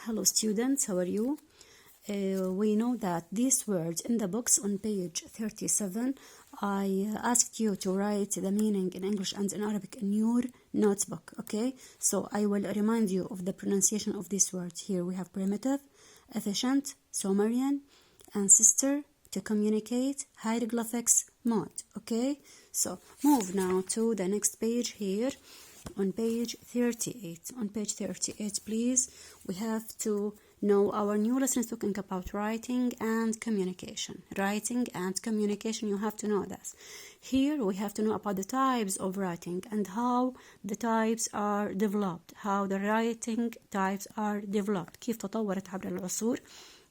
Hello students, how are you? We know that these words in the box on page 37, I asked you to write the meaning in English and in Arabic in your notebook, okay? So I will remind you of the pronunciation of these words. Here we have primitive, efficient, Sumerian, ancestor, to communicate, hieroglyphics, mode, okay? So move now to the next page here. On page 38, please, we have to know our new lesson is talking about writing and communication. Writing and communication, you have to know this. Here we have to know about the types of writing and how the types are developed, how the writing types are developed, كيف تطورت عبر العصور.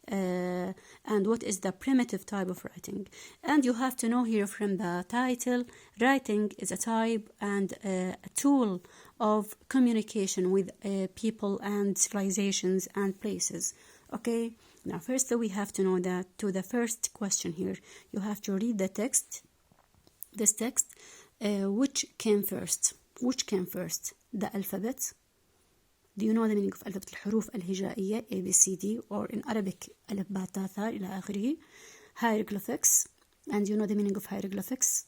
And what is the primitive type of writing. And you have to know here from the title, writing is a type and a tool of communication with people and civilizations and places. Okay, now first we have to know that to the first question here, you have to read the text. This text, which came first? The alphabet. Do you know the meaning of alphabet? الحروف الهجائية A, B, C, D, or in Arabic ألف باء تاء ثاء إلى آخره. Hieroglyphics, and you know the meaning of hieroglyphics.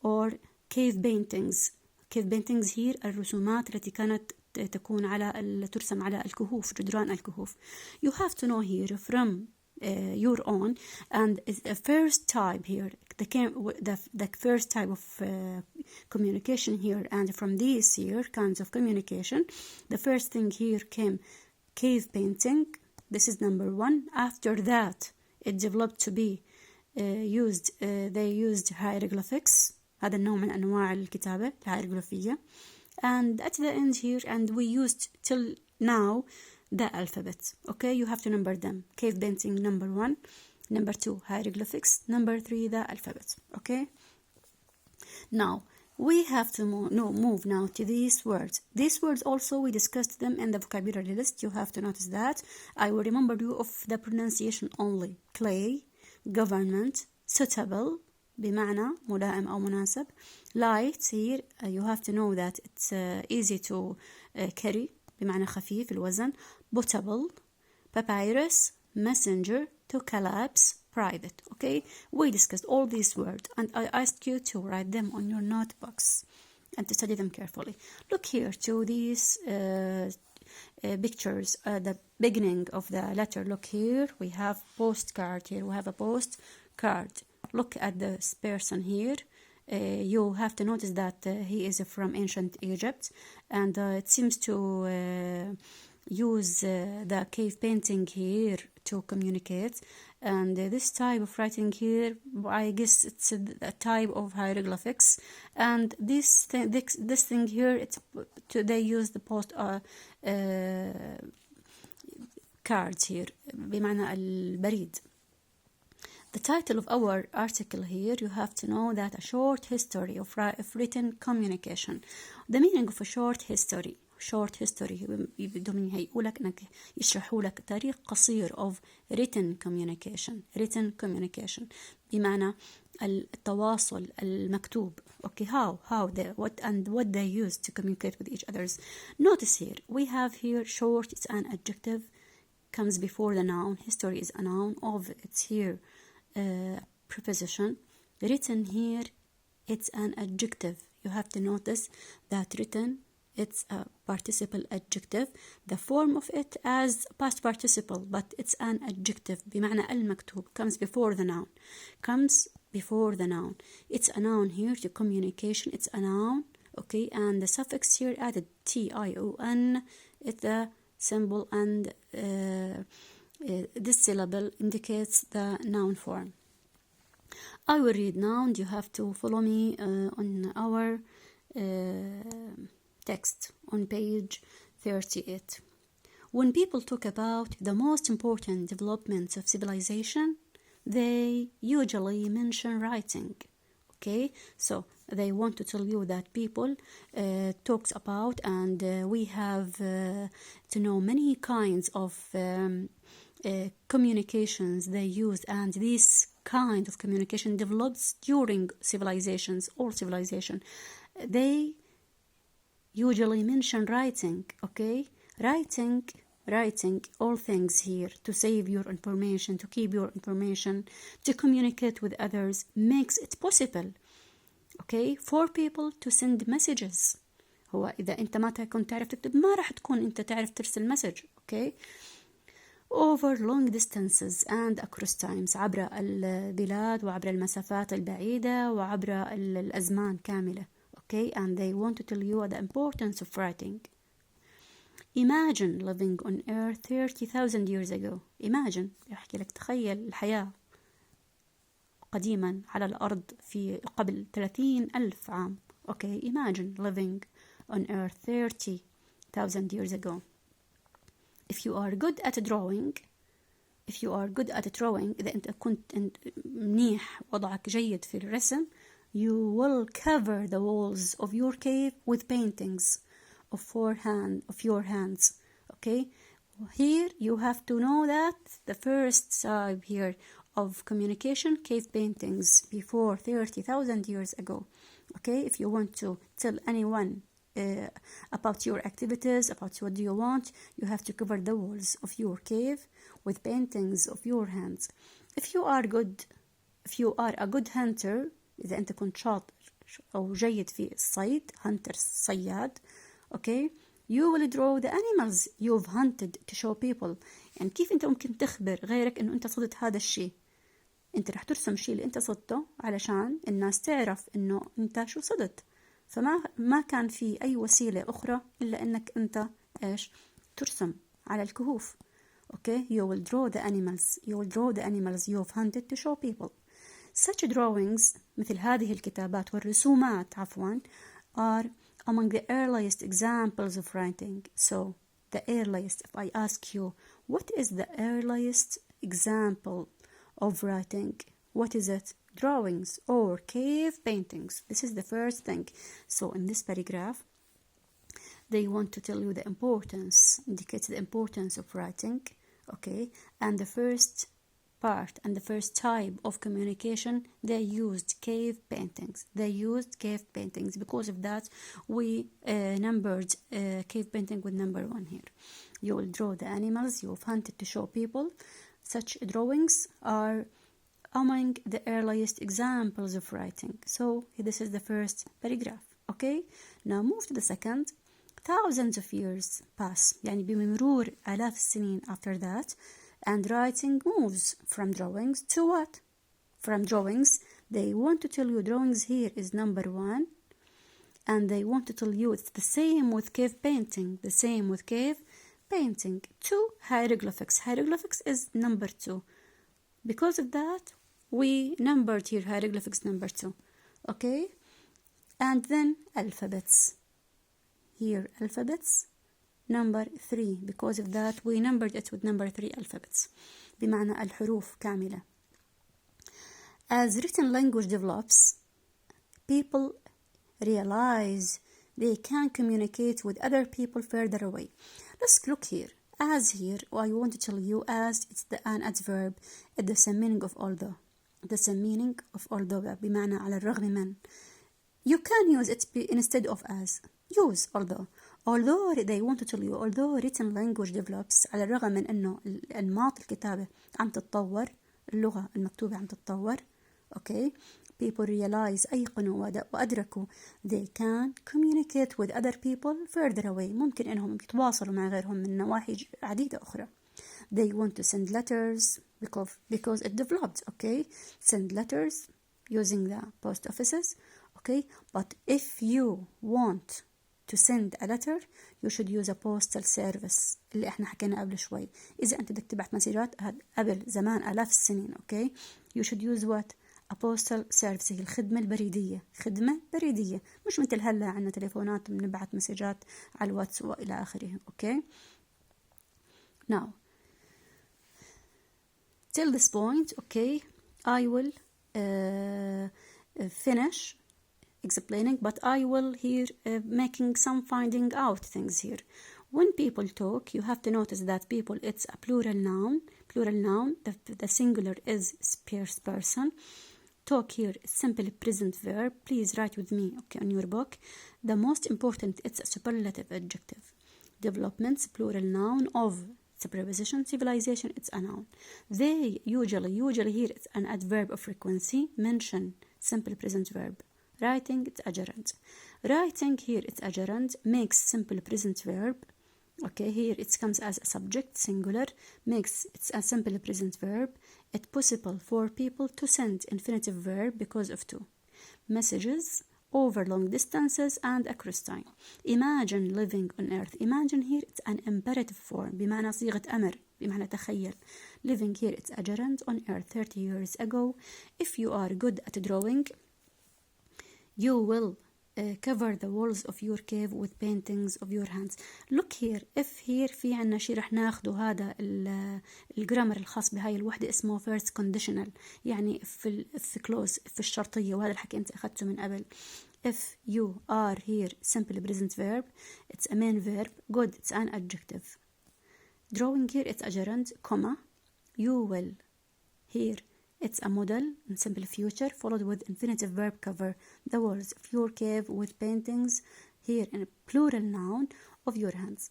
Or cave paintings. Cave paintings here الرسومات التي كانت تكون ترسم على الكهوف، جدران الكهوف. You have to know here from your own, and the first type here, the first type of communication here, and from these here kinds of communication, the first thing here came cave painting. This is number one. After that it developed to be they used hieroglyphics. هذا النوع من أنواع الكتابة الهيروغليفية. And at the end here, and we used till now the alphabet. Okay, you have to number them. Cave painting number one, number two hieroglyphics, number three the alphabet. Okay, now we have to move now to these words. These words also we discussed them in the vocabulary list. You have to notice that. I will remember you of the pronunciation only. Clay, government, suitable بمعنى ملائم أو مناسب. Light here, you have to know that it's easy to carry بمعنى خفيف الوزن. Potable, papyrus, messenger, to collapse, private. Okay, we discussed all these words and I asked you to write them on your notebooks and to study them carefully. Look here to these pictures, the beginning of the letter. Look here, we have postcard here, we have a postcard. Look at this person here. You have to notice that he is from ancient Egypt, and it seems to use the cave painting here to communicate. And this type of writing here, I guess it's a type of hieroglyphics. And this thing here, they use the post cards here بمعنى البريد. The title of our article here, you have to know that a short history of written communication. The meaning of a short history بدهم يقولك انك يشرحوا لك تاريخ قصير of written communication بمعنى التواصل المكتوب. Okay, what they use to communicate with each others. Notice here, we have here short, it's an adjective, comes before the noun. History is a noun. Of, it's here preposition. Written here, it's an adjective. You have to notice that written, it's a participle adjective. The form of it as past participle, but it's an adjective بمعنى المكتوب, comes before the noun. It's a noun here to communication. It's a noun. Okay, and the suffix here added tion. It's a symbol, and this syllable indicates the noun form. I will read now, and you have to follow me on our text on page 38. When people talk about the most important developments of civilization, they usually mention writing. Okay, so they want to tell you that people talks about, and we have to know many kinds of communications they use, and this kind of communication develops during civilizations or civilization. They usually mention writing. Okay, writing writing all things here to save your information, to keep your information, to communicate with others, makes it possible, okay, for people to send messages. هو إذا أنت ما كنت تعرف تكتب ما راح تكون أنت تعرف ترسل مسج، okay, over long distances and across times، عبر البلاد وعبر المسافات البعيدة وعبر الأزمان كاملة، okay, and they want to tell you the importance of writing. Imagine living on earth 30,000 years ago. Imagine، أحكي لك تخيل الحياة قديما على الأرض في قبل 30,000 عام. Okay, imagine living on earth 30,000 years ago. If you are good at drawing, إذا أنت كنت منيح وضعك جيد في الرسم, you will cover the walls of your cave with paintings of your hands. Okay, here you have to know that the first type here of communication, cave paintings, before 30,000 years ago. Okay, if you want to tell anyone about your activities, about what do you want, you have to cover the walls of your cave with paintings of your hands. If you are a good hunter, إذا أنت كنت شاطر أو جيد في الصيد, hunter صياد, okay, you will draw the animals you've hunted to show people. يعني كيف أنت ممكن تخبر غيرك إنه أنت صدت هذا الشيء؟ أنت رح ترسم الشيء اللي أنت صدته علشان الناس تعرف إنه أنت شو صدت. فما كان في أي وسيلة أخرى إلا إنك أنت إيش ترسم على الكهوف. Okay, you will draw the animals you've hunted to show people. Such drawings, مثل هذه الكتابات والرسومات عفوا, are among the earliest examples of writing. So the earliest, if I ask you, what is the earliest example of writing? What is it? Drawings or cave paintings. This is the first thing. So in this paragraph, they want to tell you the importance, indicates the importance of writing, okay? And the first part and the first type of communication, they used cave paintings. Because of that, we numbered cave painting with number 1 here. You will draw the animals you've hunted to show people. Such drawings are among the earliest examples of writing. So this is the first paragraph. Okay, now move to the second. Thousands of years pass, يعني بمرور آلاف السنين after that, and writing moves from drawings to what? From drawings, they want to tell you drawings here is number 1, and they want to tell you it's the same with cave painting, to hieroglyphics. Hieroglyphics is number 2. Because of that, we numbered here hieroglyphics number 2. Okay, and then alphabets. Here alphabets number 3. Because of that, we numbered it with number 3 alphabets. بمعنى الحروف كاملة. As written language develops, people realize they can communicate with other people further away. Let's look here. As here, I want to tell you as it's an adverb. It's the same meaning of although. بمعنى على الرغم من. You can use it instead of as. Use although. Although they want to tell you, although written language develops, على الرغم من إنه أنماط الكتابة عم تتطور, اللغة المكتوبة عم تتطور. Okay, people realize, أيقنوا وأدركوا, they can communicate with other people further away. ممكن إنهم يتواصلوا مع غيرهم من نواحي عديدة أخرى. They want to send letters because it developed. Okay, send letters using the post offices. Okay, but if you want to send a letter, you should use a postal service اللي احنا حكينا قبل شوي. إذا أنت بدك تبعت مسيرات قبل زمان آلاف السنين, okay, you should use what? A postal service. هي الخدمة البريدية. مش مثل هلا عنا تليفونات بنبعت مسجات على الواتس وإلى آخره. Okay, now till this point, okay, I will finish explaining, but I will here making some finding out things here. When people talk, you have to notice that people, it's a plural noun. The singular is first person. Talk here is simply present verb. Please write with me, okay, on your book. The most important, it's a superlative adjective. developments, plural noun of, it's a preposition, civilization, it's a noun. They, usually here it's an adverb of frequency, mention, simple present verb. Writing, it's a gerund. Writing here it's a gerund, makes simple present verb. Okay, here it comes as a subject, singular, makes, it's a simple present verb. It's possible for people to send, infinitive verb, because of to. Messages over long distances and across time. Imagine living on earth. Imagine here it's an imperative form بمعنى صيغة أمر, بمعنى تخيل. Living here it's a gerund, on earth 30 years ago. If you are good at drawing, you will cover the walls of your cave with paintings of your hands. Look here, if here في عنا شيء رح ناخده هذا الجرامر الخاص بهاي الوحدة اسمه first conditional، يعني في close في الشرطية، وهذا الحكي أنت أخذته من قبل. If you are here simple present verb, it's a main verb. Good, it's an adjective. Drawing here it's a gerund, comma. You will here it's a model in simple future followed with infinitive verb, cover the walls of your cave with paintings, here in a plural noun, of your hands.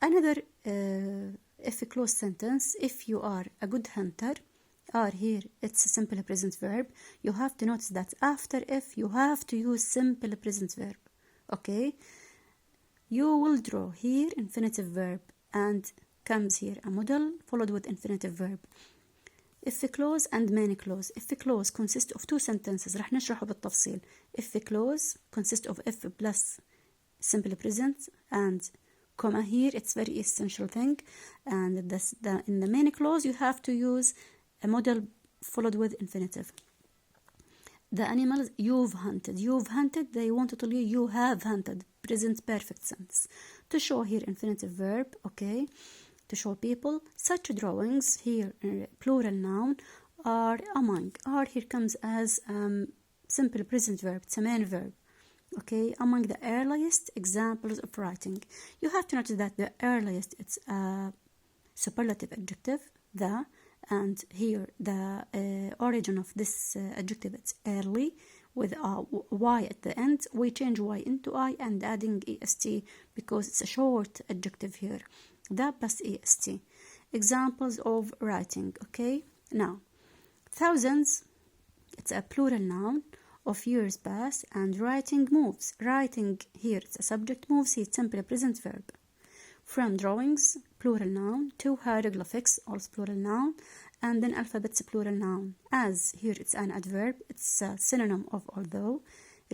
Another if a close sentence, if you are a good hunter, are here it's a simple present verb. You have to notice that after if you have to use simple present verb. Okay, you will draw here infinitive verb and comes here a model followed with infinitive verb. If a clause and main clause. If a clause consists of two sentences رح نشرحه بالتفصيل. If a clause consists of if plus simple present and comma, here it's very essential thing, and in the main clause you have to use a model followed with infinitive. The animals you've hunted, they want to tell you you have hunted, present perfect sense. To show here infinitive verb, okay, to show people. Such drawings here plural noun are among. Are here comes as simple present verb, it's a main verb. Okay, among the earliest examples of writing. You have to notice that the earliest it's a superlative adjective, the, and here the origin of this adjective it's early with a y at the end. We change y into I and adding est because it's a short adjective here. The plus est. Examples of writing. Okay, now thousands, it's a plural noun, of years pass, and writing moves. Writing here it's a subject, moves here simple present verb. From drawings, plural noun, to hieroglyphics, also plural noun, and then alphabets, plural noun. As here it's an adverb, it's a synonym of although.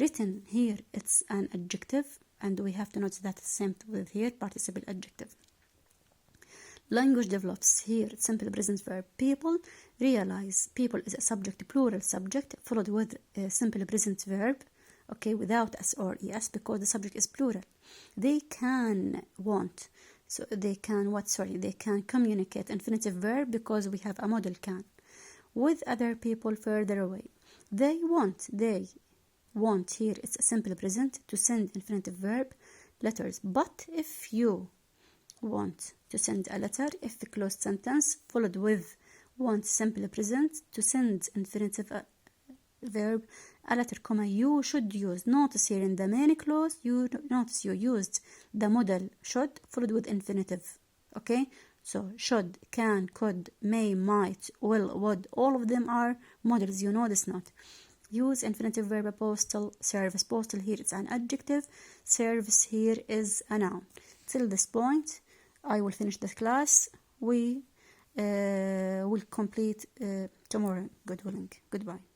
Written here it's an adjective, and we have to notice that it's same with here participle adjective. Language develops here it's simple present verb. People realize, people is a subject, plural subject followed with a simple present verb, okay, without s or es because the subject is plural. They can want, so they can what, sorry, they can communicate, infinitive verb because we have a model can, with other people further away. They want here it's a simple present, to send, infinitive verb, letters. But if you want to send a letter, if a closed sentence followed with want simple present, to send, infinitive verb, a letter, comma, you should use. Notice here in the main clause you notice you used the model should followed with infinitive. Okay, so should, can, could, may, might, will, would, all of them are models. You know this not. Use infinitive verb, postal service. Postal here it's an adjective, service here is a noun. Till this point I will finish the class. We will complete tomorrow, God willing. Goodbye.